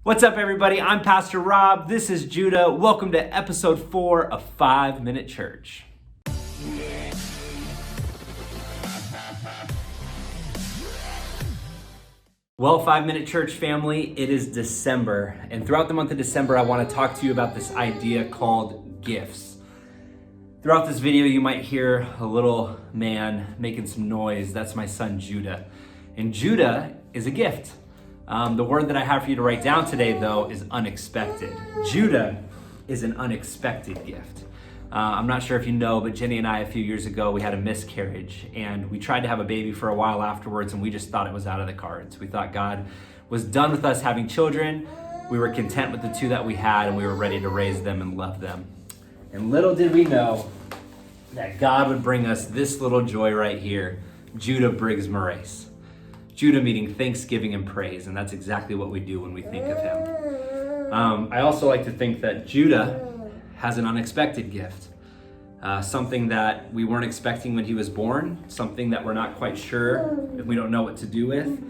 What's up, everybody? I'm Pastor Rob. This is Judah. Welcome to episode 4 of 5 Minute Church. Well, 5 Minute Church family, it is December. And throughout the month of December, I want to talk to you about this idea called gifts. Throughout this video, you might hear a little man making some noise. That's my son, Judah. And Judah is a gift. The word that I have for you to write down today, though, is unexpected. Judah is an unexpected gift. I'm not sure if you know, but Jenny and I, a few years ago, we had a miscarriage, and we tried to have a baby for a while afterwards, and we just thought it was out of the cards. We thought God was done with us having children. We were content with the 2 that we had, and we were ready to raise them and love them. And little did we know that God would bring us this little joy right here, Judah Briggs Moraes. Judah meaning thanksgiving and praise, and that's exactly what we do when we think of him. I also like to think that Judah has an unexpected gift, something that we weren't expecting when he was born, something that we're not quite sure if we don't know what to do with.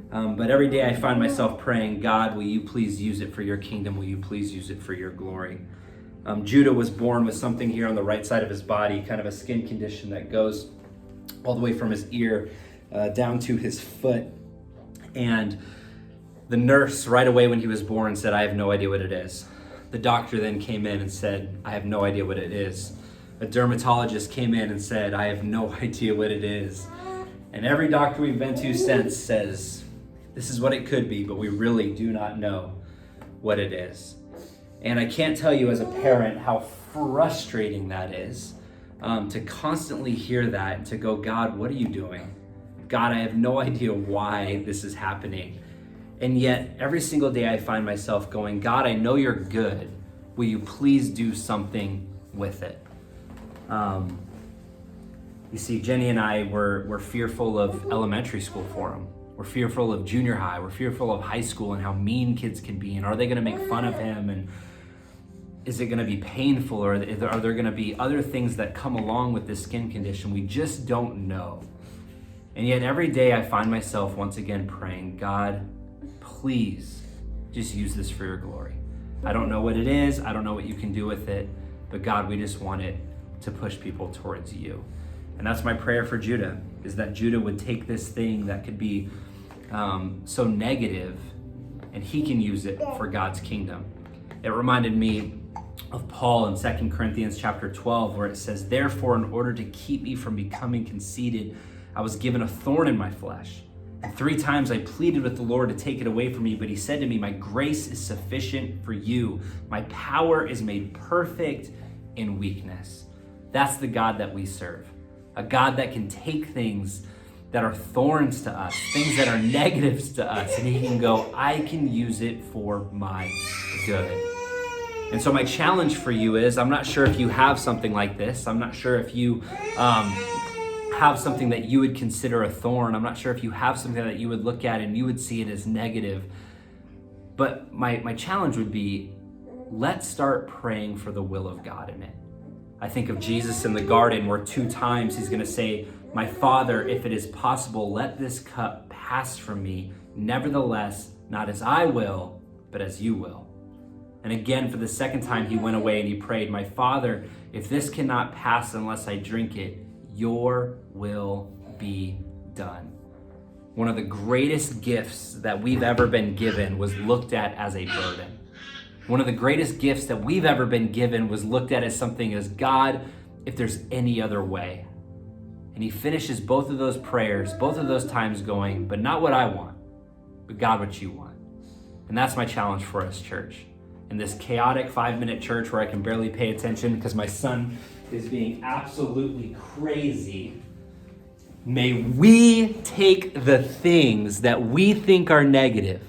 But every day I find myself praying, God, will you please use it for your kingdom? Will you please use it for your glory? Judah was born with something here on the right side of his body, kind of a skin condition that goes all the way from his ear down to his foot. And the nurse right away when he was born said, I have no idea what it is. The doctor then came in and said, I have no idea what it is. A dermatologist came in and said, I have no idea what it is. And every doctor we've been to since says, this is what it could be, but we really do not know what it is. And I can't tell you as a parent how frustrating that is, to constantly hear that and to go, God, what are you doing? God, I have no idea why this is happening. And yet, every single day I find myself going, God, I know you're good. Will you please do something with it? You see, Jenny and I were fearful of elementary school for him. We're fearful of junior high. We're fearful of high school and how mean kids can be. And are they going to make fun of him? And is it going to be painful? Or are there going to be other things that come along with this skin condition? We just don't know. And yet every day I find myself once again praying, God, please just use this for your glory. I don't know what it is. I don't know what you can do with it. But God, we just want it to push people towards you. And that's my prayer for Judah, is that Judah would take this thing that could be so negative and he can use it for God's kingdom. It reminded me of Paul in 2 Corinthians chapter 12, where it says, therefore, in order to keep me from becoming conceited, I was given a thorn in my flesh. And 3 times I pleaded with the Lord to take it away from me, but he said to me, my grace is sufficient for you. My power is made perfect in weakness. That's the God that we serve. A God that can take things that are thorns to us, things that are negatives to us, and he can go, I can use it for my good. And so my challenge for you is, I'm not sure if you have something like this. I'm not sure if you have something that you would consider a thorn. I'm not sure if you have something that you would look at and you would see it as negative. But my challenge would be, let's start praying for the will of God in it. I think of Jesus in the garden where 2 times he's going to say, my Father, if it is possible, let this cup pass from me. Nevertheless, not as I will, but as you will. And again, for the 2nd time, he went away and he prayed, my Father, if this cannot pass unless I drink it, your will be done. One of the greatest gifts that we've ever been given was looked at as a burden. One of the greatest gifts that we've ever been given was looked at as something as, God, if there's any other way. And he finishes both of those prayers, both of those times going, but not what I want, but God, what you want. And that's my challenge for us, church. In this chaotic 5-minute church where I can barely pay attention because my son is being absolutely crazy, may we take the things that we think are negative,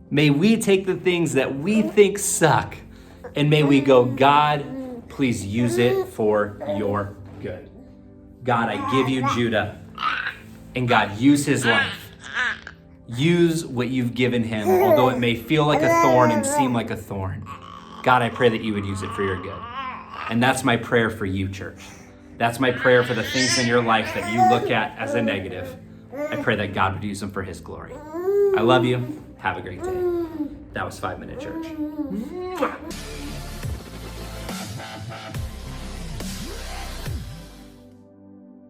may we take the things that we think suck, and may we go, God, please use it for your good. God, I give you Judah, and God, use his life. Use what you've given him, although it may feel like a thorn and seem like a thorn. God, I pray that you would use it for your good. And that's my prayer for you, church. That's my prayer for the things in your life that you look at as a negative. I pray that God would use them for his glory. I love you. Have a great day. That was 5 Minute Church. Mwah.